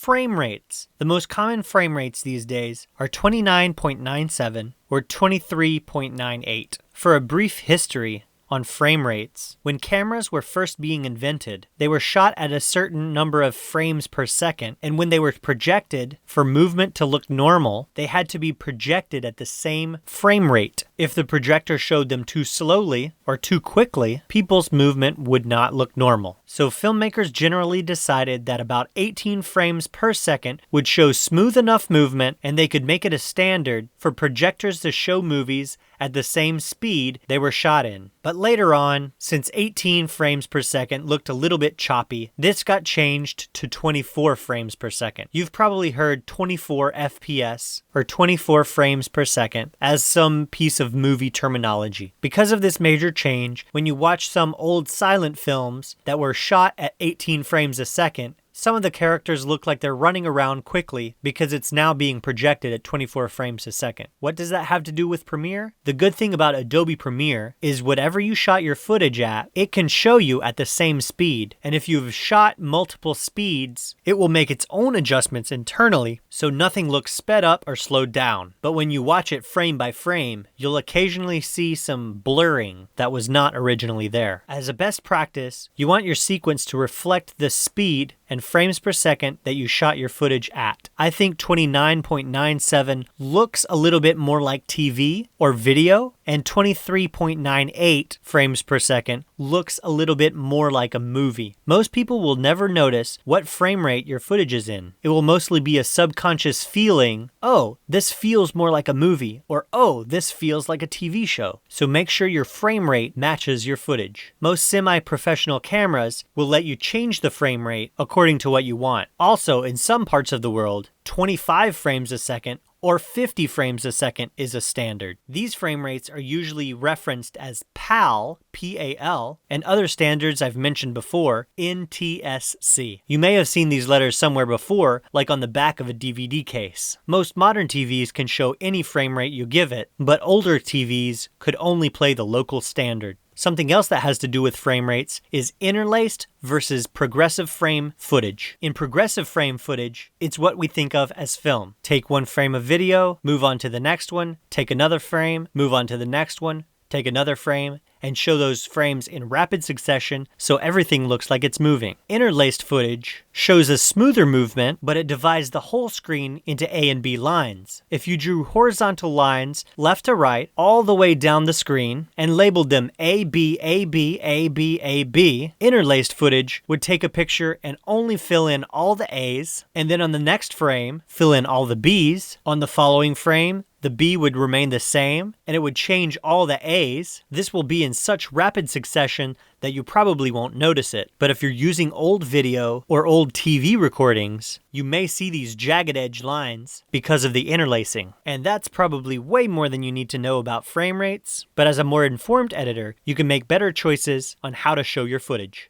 frame rates. The most common frame rates these days are 29.97 or 23.98. For a brief history on frame rates, when cameras were first being invented, they were shot at a certain number of frames per second, and when they were projected for movement to look normal, they had to be projected at the same frame rate. If the projector showed them too slowly or too quickly, people's movement would not look normal. So filmmakers generally decided that about 18 frames per second would show smooth enough movement, and they could make it a standard for projectors to show movies at the same speed they were shot in. But later on, since 18 frames per second looked a little bit choppy, this got changed to 24 frames per second. You've probably heard 24 FPS or 24 frames per second as some piece of movie terminology. Because of this major change, when you watch some old silent films that were shot at 18 frames a second, some of the characters look like they're running around quickly because it's now being projected at 24 frames a second. What does that have to do with Premiere? The good thing about Adobe Premiere is whatever you shot your footage at, it can show you at the same speed. And if you've shot multiple speeds, it will make its own adjustments internally so nothing looks sped up or slowed down. But when you watch it frame by frame, you'll occasionally see some blurring that was not originally there. As a best practice, you want your sequence to reflect the speed and frames per second that you shot your footage at. I think 29.97 looks a little bit more like TV or video, and 23.98 frames per second looks a little bit more like a movie. Most people will never notice what frame rate your footage is in. It will mostly be a subconscious feeling, oh, this feels more like a movie, or oh, this feels like a TV show. So make sure your frame rate matches your footage. Most semi-professional cameras will let you change the frame rate according to what you want. Also, in some parts of the world, 25 frames a second or 50 frames a second is a standard. These frame rates are usually referenced as PAL, P-A-L, and other standards I've mentioned before, NTSC. You may have seen these letters somewhere before, like on the back of a DVD case. Most modern TVs can show any frame rate you give it, but older TVs could only play the local standard. Something else that has to do with frame rates is interlaced versus progressive frame footage. In progressive frame footage, it's what we think of as film. Take one frame of video, move on to the next one, take another frame, move on to the next one, take another frame, and show those frames in rapid succession so everything looks like it's moving. Interlaced footage shows a smoother movement, but it divides the whole screen into A and B lines. If you drew horizontal lines left to right all the way down the screen and labeled them A, B, A, B, A, B, A, B, interlaced footage would take a picture and only fill in all the A's, and then on the next frame, fill in all the B's. On the following frame, the B would remain the same, and it would change all the A's. This will be in such rapid succession that you probably won't notice it. But if you're using old video or old TV recordings, you may see these jagged edge lines because of the interlacing. And that's probably way more than you need to know about frame rates, but as a more informed editor, you can make better choices on how to show your footage.